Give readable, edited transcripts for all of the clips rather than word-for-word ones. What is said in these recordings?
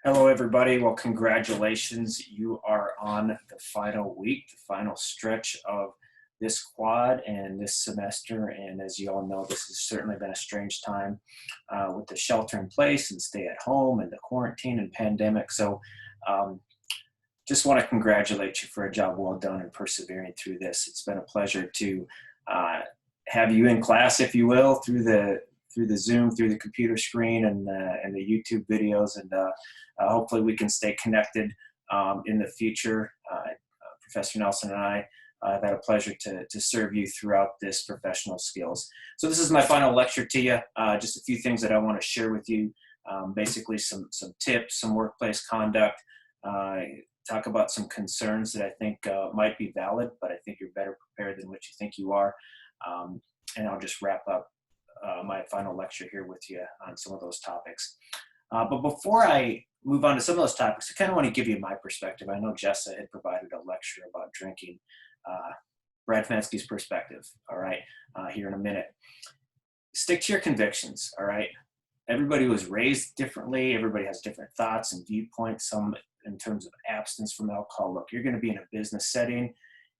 Hello, everybody. Well, congratulations. You are on the final week, the final stretch of this quad and this semester. And as you all know, this has certainly been a strange time with the shelter in place and stay at home and the quarantine and pandemic. So, um, just want to congratulate you for a job well done and persevering through this. It's been a pleasure to uh, have you in class, if you will, through the Zoom, through the computer screen, and the YouTube videos, and hopefully we can stay connected in the future. Professor Nelson and I have had a pleasure to serve you throughout this professional skills. So this is my final lecture to you. Just a few things that I want to share with you. Basically, some tips, some workplace conduct. Uh, Talk about some concerns that I think might be valid, but I think you're better prepared than what you think you are. And I'll just wrap up my final lecture here with you on some of those topics. But before I move on to some of those topics, I kind of want to give you my perspective. I know Jessa had provided a lecture about drinking. Brad Fenske's perspective, all right, here in a minute. Stick to your convictions, all right? Everybody was raised differently. Everybody has different thoughts and viewpoints, some in terms of abstinence from alcohol. Look, you're going to be in a business setting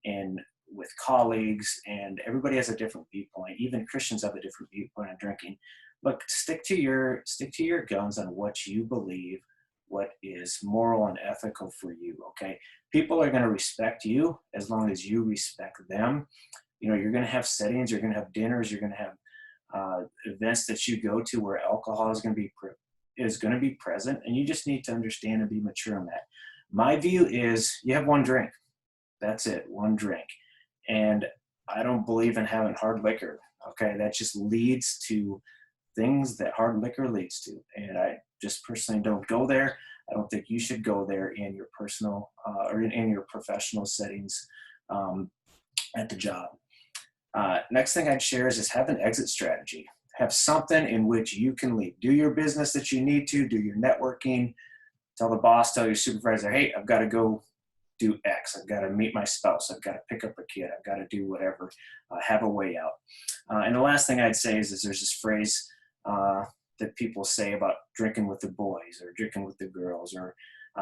and with colleagues, and everybody has a different viewpoint. Even Christians have a different viewpoint on drinking. Look, stick to your guns on what you believe, what is moral and ethical for you, okay? People are going to respect you as long as you respect them. You know, you're going to have settings, you're going to have dinners, you're going to have events that you go to where alcohol is going to be present, and you just need to understand and be mature in that. My view is you have one drink. That's it, one drink. And I don't believe in having hard liquor. Okay, that just leads to things that hard liquor leads to, and I just personally don't go there. I don't think you should go there in your personal or in your professional settings at the job. Next thing I'd share is have an exit strategy. Have something in which you can leave. Do your business that you need to, do your networking, tell the boss, tell your supervisor, hey, I've got to go do X. I've got to meet my spouse. I've got to pick up a kid. I've got to do whatever. Have a way out. And the last thing I'd say is there's this phrase that people say about drinking with the boys or drinking with the girls. Or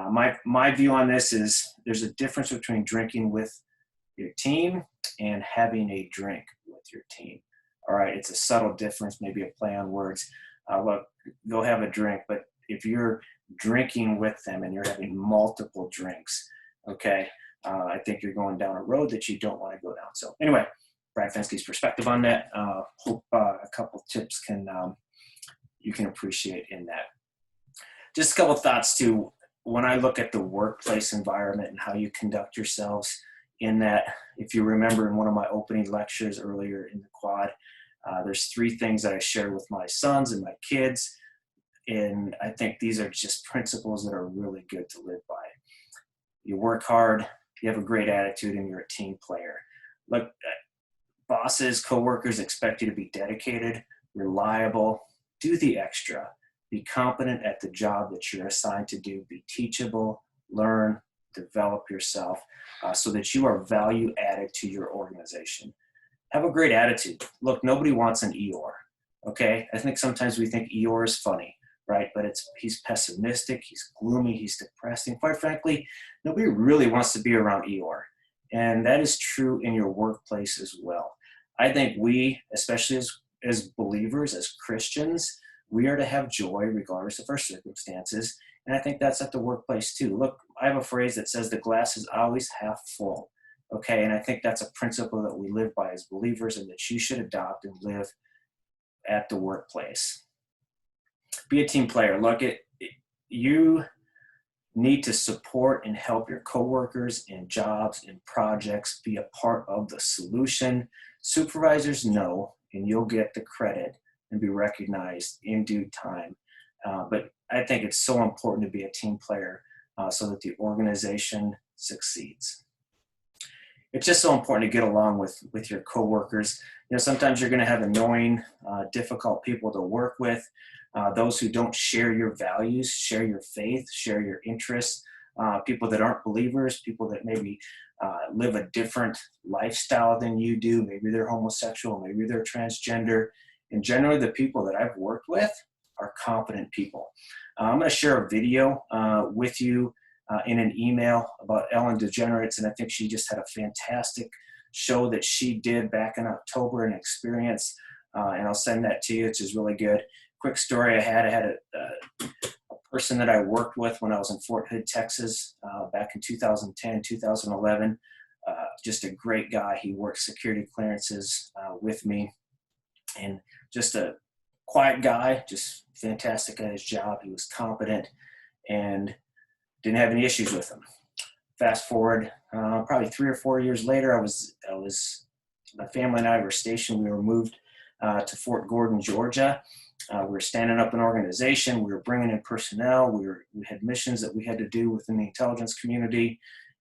my view on this is there's a difference between drinking with your team and having a drink with your team. All right, it's a subtle difference, maybe a play on words. Look, go have a drink, but if you're drinking with them and you're having multiple drinks, okay, I think you're going down a road that you don't want to go down. So anyway, Brad Fenske's perspective on that. Hope a couple tips you can appreciate in that. Just a couple thoughts too. When I look at the workplace environment and how you conduct yourselves in that, if you remember in one of my opening lectures earlier in the quad, there's 3 things that I shared with my sons and my kids. And I think these are just principles that are really good to live by. You work hard, you have a great attitude, and you're a team player. Look, bosses, coworkers expect you to be dedicated, reliable, do the extra, be competent at the job that you're assigned to do, be teachable, learn, develop yourself so that you are value added to your organization. Have a great attitude. Look, nobody wants an Eeyore, okay? I think sometimes we think Eeyore is funny, right? But he's pessimistic, he's gloomy, he's depressing. Quite frankly, nobody really wants to be around Eeyore. And that is true in your workplace as well. I think we, especially as believers, as Christians, we are to have joy regardless of our circumstances. And I think that's at the workplace too. Look, I have a phrase that says the glass is always half full. Okay, and I think that's a principle that we live by as believers and that you should adopt and live at the workplace. Be a team player. Look, you need to support and help your coworkers in jobs and projects. Be a part of the solution. Supervisors know, and you'll get the credit and be recognized in due time. But I think it's so important to be a team player so that the organization succeeds. It's just so important to get along with your coworkers. You know, sometimes you're going to have annoying, difficult people to work with. Those who don't share your values, share your faith, share your interests. People that aren't believers, people that maybe live a different lifestyle than you do. Maybe they're homosexual, maybe they're transgender. And generally, the people that I've worked with are competent people. I'm going to share a video with you in an email about Ellen DeGeneres, and I think she just had a fantastic show that she did back in October, an experience, and I'll send that to you, which is really good. Quick story I had a person that I worked with when I was in Fort Hood, Texas, back in 2010, 2011. Just a great guy. He worked security clearances with me, and just a quiet guy, just fantastic at his job. He was competent and didn't have any issues with him. Fast forward, probably 3 or 4 years later, my family and I were stationed. We were moved to Fort Gordon, Georgia. We were standing up an organization. We were bringing in personnel. We had missions that we had to do within the intelligence community,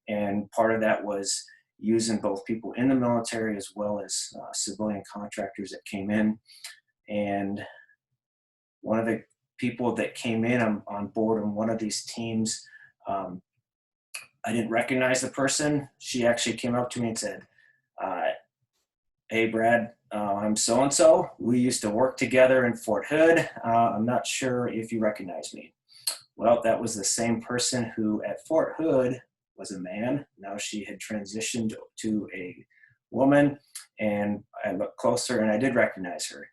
and part of that was using both people in the military as well as civilian contractors that came in. And one of the people that came in on board on one of these teams, I didn't recognize the person. She actually came up to me and said, "Hey, Brad, I'm so-and-so. We used to work together in Fort Hood. I'm not sure if you recognize me." Well, that was the same person who at Fort Hood was a man. Now she had transitioned to a woman, and I looked closer and I did recognize her.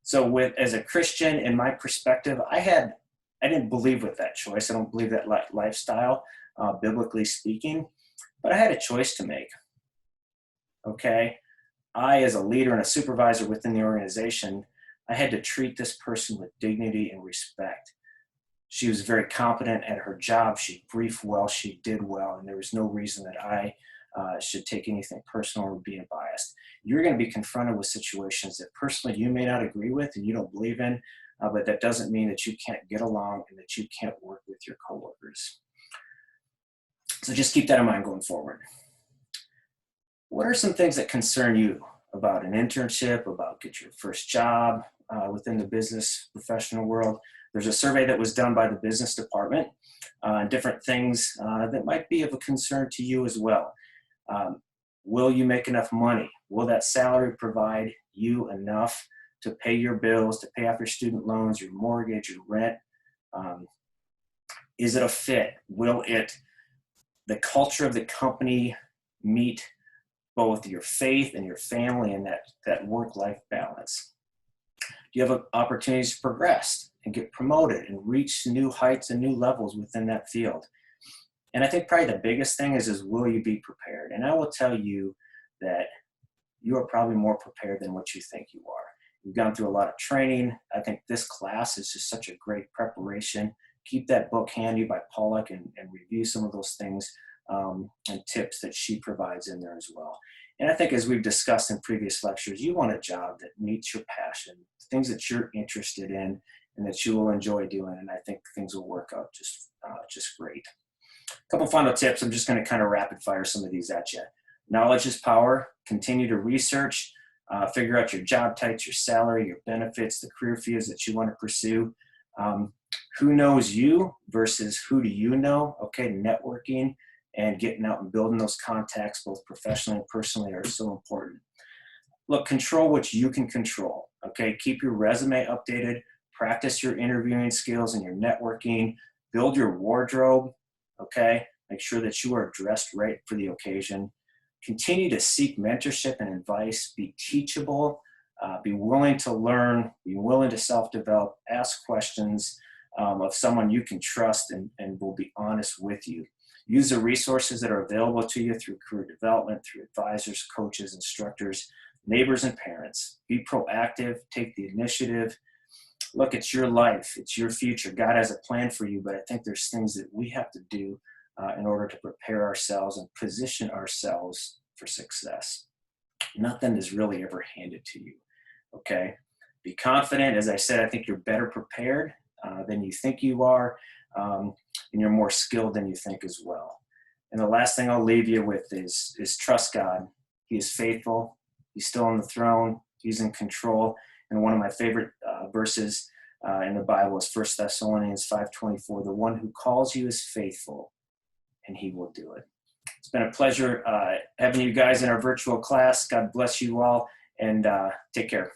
So as a Christian, in my perspective, I didn't believe with that choice. I don't believe that lifestyle, biblically speaking, but I had a choice to make. Okay. I, as a leader and a supervisor within the organization, I had to treat this person with dignity and respect. She was very competent at her job. She briefed well, she did well, and there was no reason that I should take anything personal or be biased. You're going to be confronted with situations that personally you may not agree with and you don't believe in, but that doesn't mean that you can't get along and that you can't work with your coworkers. So just keep that in mind going forward. What are some things that concern you about an internship, about get your first job within the business professional world? There's a survey that was done by the business department on different things that might be of a concern to you as well. Will you make enough money? Will that salary provide you enough to pay your bills, to pay off your student loans, your mortgage, your rent? Is it a fit? Will the culture of the company meet both your faith and your family and that work-life balance? Do you have opportunities to progress and get promoted and reach new heights and new levels within that field? And I think probably the biggest thing is will you be prepared? And I will tell you that you are probably more prepared than what you think you are. You've gone through a lot of training. I think this class is just such a great preparation. Keep that book handy by Pollock and review some of those things and tips that she provides in there as well. And I think as we've discussed in previous lectures, you want a job that meets your passion, things that you're interested in and that you will enjoy doing. And I think things will work out just great. A couple final tips. I'm just going to kind of rapid fire some of these at you. Knowledge is power. Continue to research, figure out your job types, your salary, your benefits, the career fields that you want to pursue. Who knows you versus who do you know? Okay, networking and getting out and building those contacts, both professionally and personally, are so important. Look, control what you can control. Okay, keep your resume updated, practice your interviewing skills and your networking, build your wardrobe. Okay, make sure that you are dressed right for the occasion. Continue to seek mentorship and advice. Be teachable. Be willing to learn. Be willing to self-develop. Ask questions of someone you can trust and will be honest with you. Use the resources that are available to you through career development, through advisors, coaches, instructors, neighbors, and parents. Be proactive. Take the initiative. Look, it's your life. It's your future. God has a plan for you, but I think there's things that we have to do in order to prepare ourselves and position ourselves for success. Nothing is really ever handed to you, okay? Be confident. As I said, I think you're better prepared than you think you are, and you're more skilled than you think as well. And the last thing I'll leave you with is trust God. He is faithful. He's still on the throne. He's in control. And one of my favorite verses in the Bible is 1 Thessalonians 5:24. The one who calls you is faithful, and he will do it. It's been a pleasure having you guys in our virtual class. God bless you all, and take care.